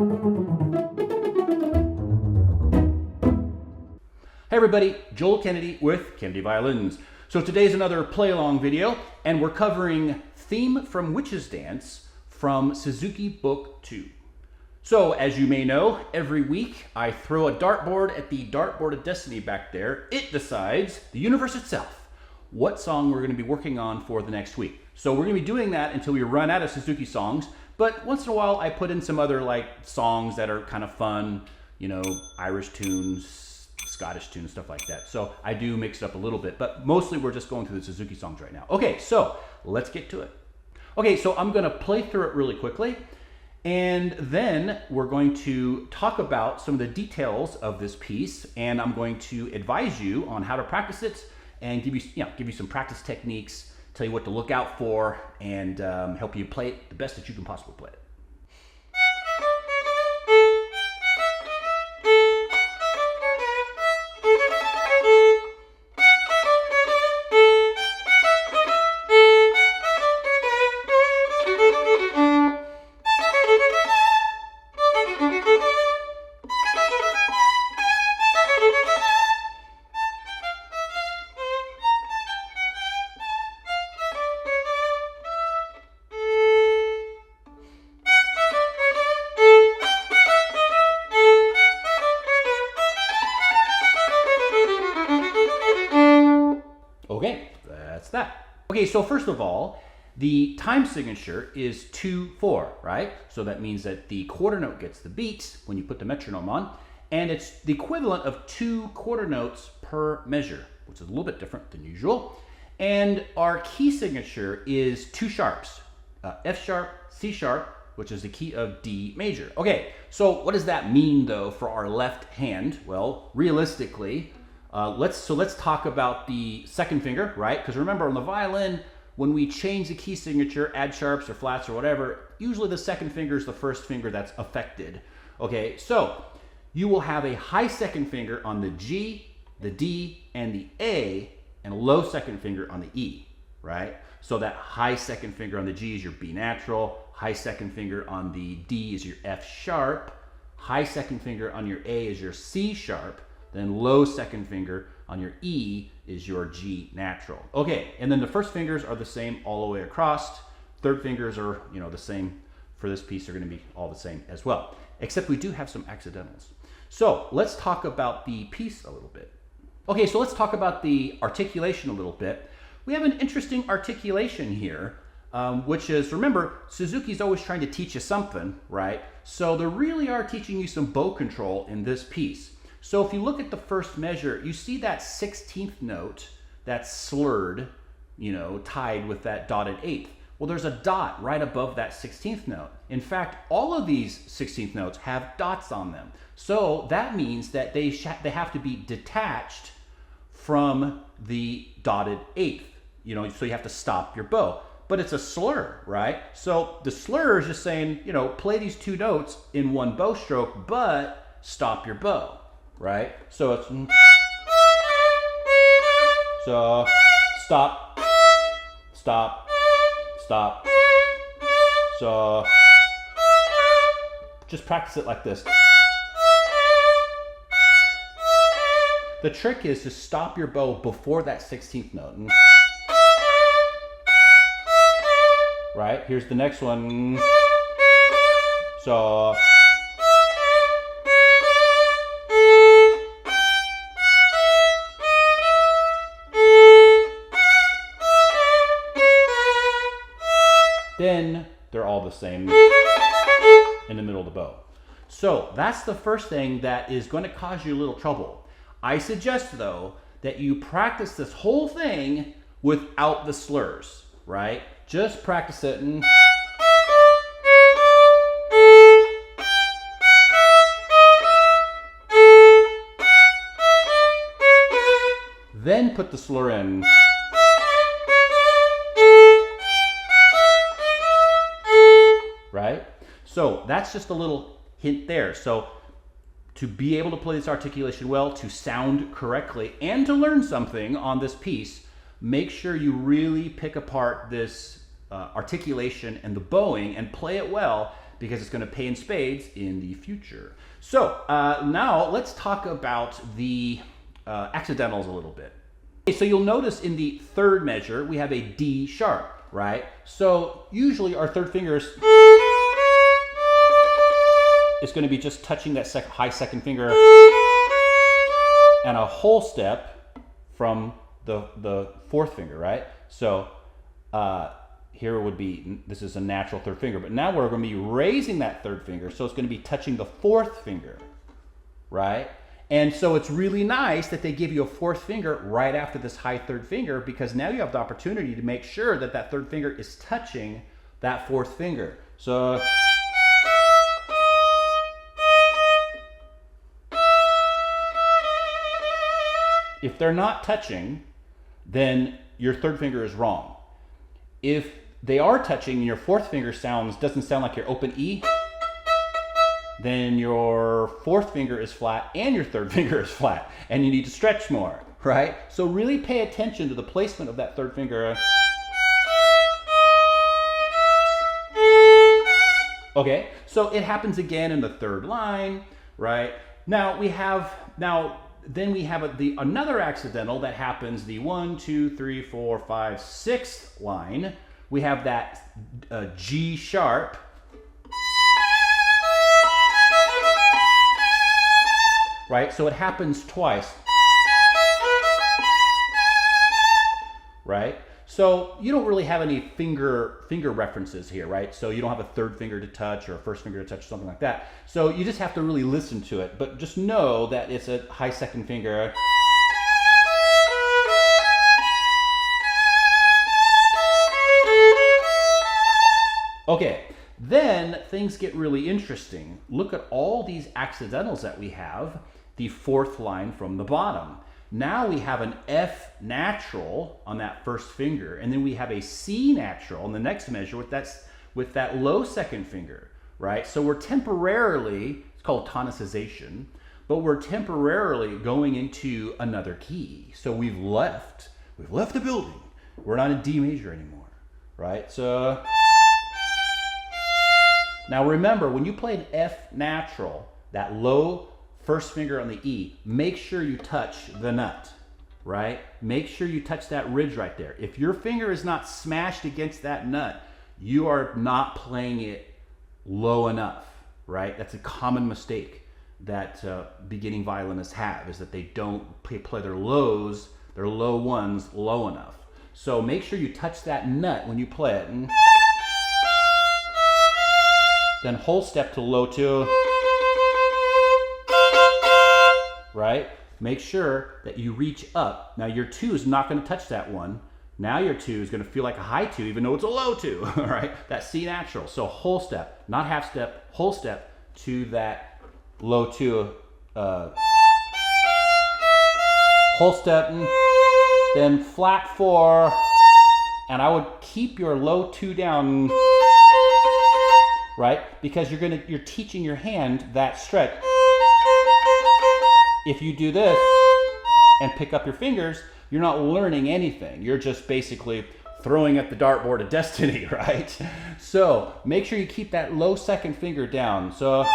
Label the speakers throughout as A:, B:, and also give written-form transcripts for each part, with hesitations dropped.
A: Hey everybody, Joel Kennedy with Kennedy Violins. So today's another play-along video, and we're covering Theme from Witch's Dance from Suzuki Book 2. So as you may know, every week I throw a dartboard at the dartboard of destiny back there. It decides, the universe itself, what song we're going to be working on for the next week. So we're going to be doing that until we run out of Suzuki songs, but once in a while I put in some other songs that are kind of fun, you know, Irish tunes, Scottish tunes, stuff like that. So I do mix it up a little bit, but mostly we're just going through the Suzuki songs right now. Okay, so let's get to it. Okay, so I'm going to play through it really quickly, and then we're going to talk about some of the details of this piece, and I'm going to advise you on how to practice it and give you some practice techniques, tell you what to look out for, and help you play it the best that you can possibly play it. Okay, that's that. Okay, so first of all, the time signature is 2/4, right? So that means that the quarter note gets the beat when you put the metronome on, and it's the equivalent of 2 quarter notes per measure, which is a little bit different than usual. And our key signature is 2 sharps, F sharp, C sharp, which is the key of D major. Okay, so what does that mean though for our left hand? Well, realistically, let's talk about the second finger, right? Because remember, on the violin, when we change the key signature, add sharps or flats or whatever, usually the second finger is the first finger that's affected. Okay, so you will have a high second finger on the G, the D, and the A, and a low second finger on the E, right? So that high second finger on the G is your B natural, high second finger on the D is your F sharp, high second finger on your A is your C sharp, then low second finger on your E is your G natural. Okay, and then the first fingers are the same all the way across. Third fingers are, the same for this piece. They're going to be all the same as well, except we do have some accidentals. So let's talk about the piece a little bit. Okay, so let's talk about the articulation a little bit. We have an interesting articulation here, which is, remember, Suzuki's always trying to teach you something, right? So they really are teaching you some bow control in this piece. So if you look at the first measure, you see that 16th note that's slurred, tied with that dotted 8th. Well, there's a dot right above that 16th note. In fact, all of these 16th notes have dots on them. So that means that they have to be detached from the dotted 8th. So you have to stop your bow. But it's a slur, right? So the slur is just saying, play these 2 notes in one bow stroke, but stop your bow. Right? So it's so stop, stop, stop. So just practice it like this. The trick is to stop your bow before that 16th note. Right? Here's the next one. So then they're all the same in the middle of the bow. So that's the first thing that is going to cause you a little trouble. I suggest, though, that you practice this whole thing without the slurs, right? Just practice it and then put the slur in. Right? So that's just a little hint there. So to be able to play this articulation well, to sound correctly, and to learn something on this piece, make sure you really pick apart this articulation and the bowing and play it well, because it's going to pay in spades in the future. So now let's talk about the accidentals a little bit. Okay, so you'll notice in the third measure, we have a D sharp, right? So usually our third finger is going to be just touching that high second finger and a whole step from the fourth finger, right? So here would be, this is a natural third finger, but now we're going to be raising that third finger, so it's going to be touching the fourth finger, right? And so it's really nice that they give you a fourth finger right after this high third finger, because now you have the opportunity to make sure that that third finger is touching that fourth finger. So if they're not touching, then your third finger is wrong. If they are touching and your fourth finger doesn't sound like your open E, then your fourth finger is flat and your third finger is flat, and you need to stretch more, right? So really pay attention to the placement of that third finger. Okay, so it happens again in the third line, right? Now we have another accidental that happens the 1, 2, 3, 4, 5, 6th line. We have that G sharp, right? So it happens twice, right? So you don't really have any finger references here, right? So you don't have a third finger to touch or a first finger to touch or something like that. So you just have to really listen to it, but just know that it's a high second finger. Okay, then things get really interesting. Look at all these accidentals that we have, the fourth line from the bottom. Now we have an F natural on that first finger, and then we have a C natural on the next measure with that low second finger, right? So we're temporarily, it's called tonicization, but we're temporarily going into another key. So we've left the building. We're not in D major anymore, right? So now remember, when you play an F natural, that low first finger on the E, make sure you touch the nut, right? Make sure you touch that ridge right there. If your finger is not smashed against that nut, you are not playing it low enough, right? That's a common mistake that beginning violinists have, is that they don't play their low ones low enough. So make sure you touch that nut when you play it. And then whole step to low 2, right? Make sure that you reach up. Now your 2 is not going to touch that 1. Now your 2 is going to feel like a high 2, even though it's a low 2, all right? That C natural. So whole step, not half step, whole step to that low 2. Whole step, then flat 4, and I would keep your low 2 down, right? Because you're teaching your hand that stretch. If you do this and pick up your fingers, you're not learning anything. You're just basically throwing at the dartboard of destiny, right? So make sure you keep that low second finger down. So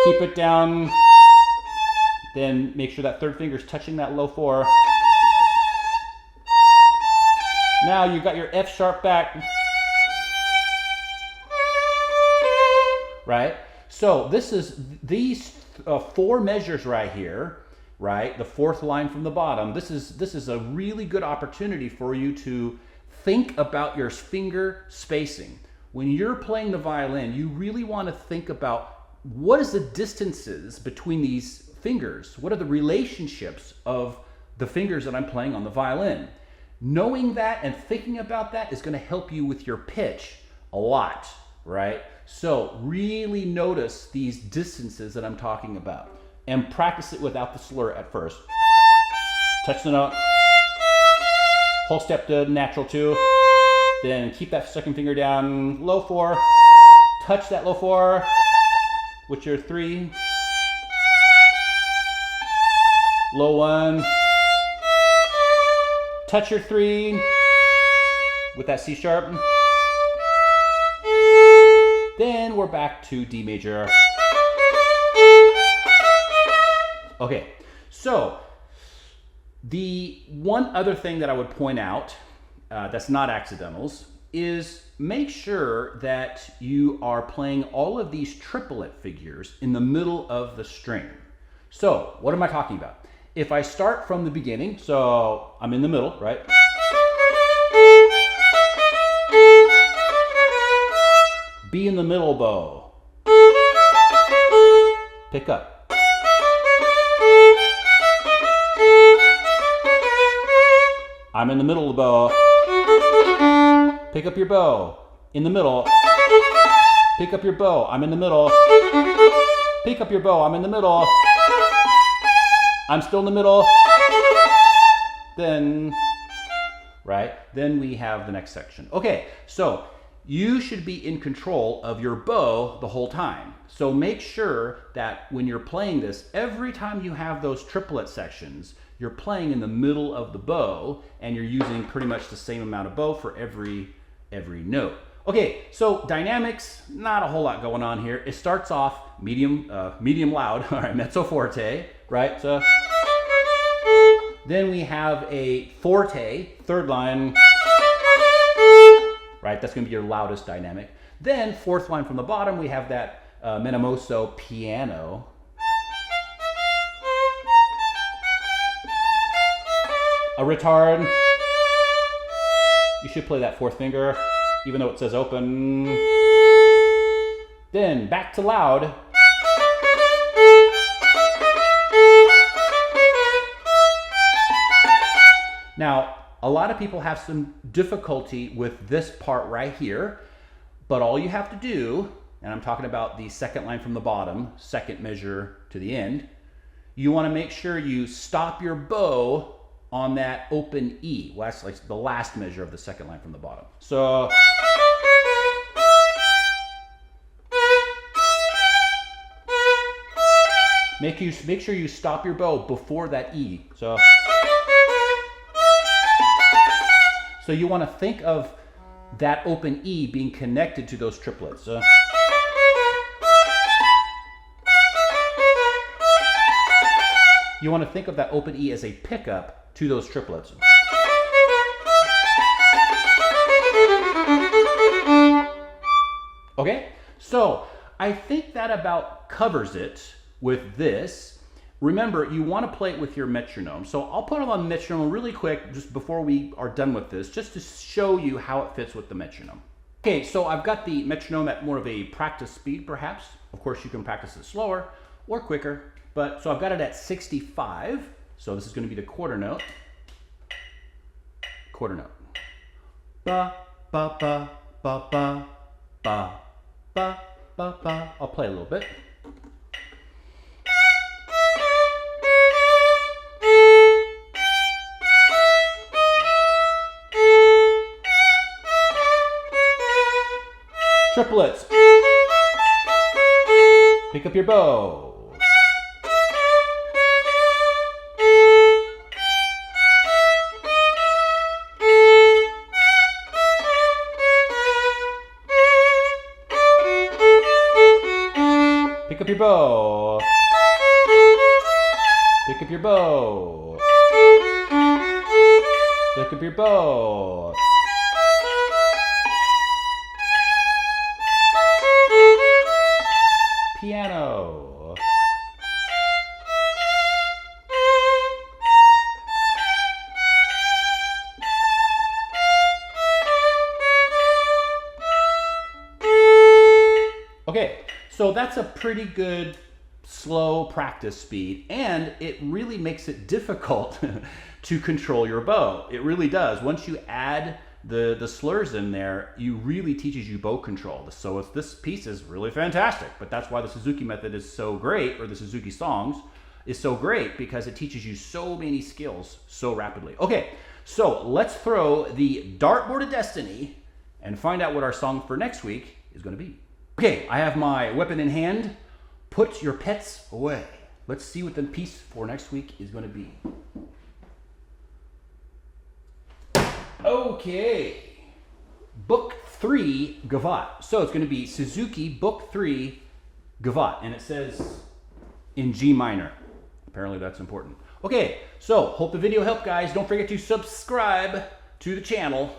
A: keep it down. Then make sure that third finger is touching that low 4. Now you've got your F sharp back. Right? So these 4 measures right here, right? The fourth line from the bottom. This is a really good opportunity for you to think about your finger spacing. When you're playing the violin, you really want to think about what is the distances between these fingers? What are the relationships of the fingers that I'm playing on the violin? Knowing that and thinking about that is going to help you with your pitch a lot, right? So really notice these distances that I'm talking about and practice it without the slur at first. Touch the note, whole step to natural 2, then keep that second finger down, low 4, touch that low 4 with your 3, low 1, touch your 3 with that C sharp, we're back to D major. Okay, so the one other thing that I would point out that's not accidentals is make sure that you are playing all of these triplet figures in the middle of the string. So what am I talking about? If I start from the beginning, so I'm in the middle, right? B in the middle bow. Pick up. I'm in the middle of the bow. Pick up your bow. In the middle. Pick up your bow. I'm in the middle. Pick up your bow. I'm in the middle. I'm still in the middle. Then, right? Then we have the next section. Okay, so you should be in control of your bow the whole time. So make sure that when you're playing this, every time you have those triplet sections, you're playing in the middle of the bow and you're using pretty much the same amount of bow for every note. Okay, so dynamics, not a whole lot going on here. It starts off medium loud, all right, mezzo forte, right? So then we have a forte, third line, right? That's going to be your loudest dynamic. Then fourth line from the bottom, we have that menemoso piano. A retard. You should play that fourth finger, even though it says open. Then back to loud. Now, a lot of people have some difficulty with this part right here, but all you have to do, and I'm talking about the second line from the bottom, second measure to the end, you want to make sure you stop your bow on that open E. Well, that's like the last measure of the second line from the bottom. So, make sure you stop your bow before that E. So you want to think of that open E being connected to those triplets. You want to think of that open E as a pickup to those triplets. Okay, so I think that about covers it with this. Remember, you want to play it with your metronome. So I'll put it on metronome really quick just before we are done with this, just to show you how it fits with the metronome. Okay, so I've got the metronome at more of a practice speed, perhaps. Of course, you can practice it slower or quicker. But so I've got it at 65. So this is going to be the quarter note. Quarter note. Ba, ba, ba, ba, ba, ba, ba, ba, ba. I'll play a little bit. Triplets. Pick up your bow. Pick up your bow. Pick up your bow. Pick up your bow. Piano. Okay, so that's a pretty good slow practice speed, and it really makes it difficult to control your bow. It really does. Once you add the slurs in there, it really teaches you bow control. So this piece is really fantastic, but that's why the Suzuki method is so great, or the Suzuki songs is so great, because it teaches you so many skills so rapidly. Okay, so let's throw the dartboard of destiny and find out what our song for next week is going to be. Okay, I have my weapon in hand. Put your pets away. Let's see what the piece for next week is going to be. Okay. Book 3 Gavotte. So it's going to be Suzuki Book 3 Gavotte, and it says in G minor. Apparently that's important. Okay, so hope the video helped, guys. Don't forget to subscribe to the channel.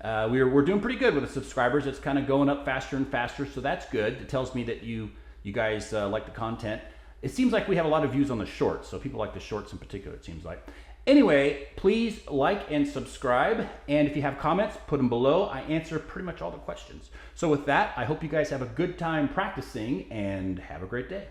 A: We're doing pretty good with the subscribers. It's kind of going up faster and faster, so that's good. It tells me that you guys like the content. It seems like we have a lot of views on the shorts, so people like the shorts in particular, it seems like. Anyway, please like and subscribe, and if you have comments, put them below. I answer pretty much all the questions. So with that, I hope you guys have a good time practicing, and have a great day.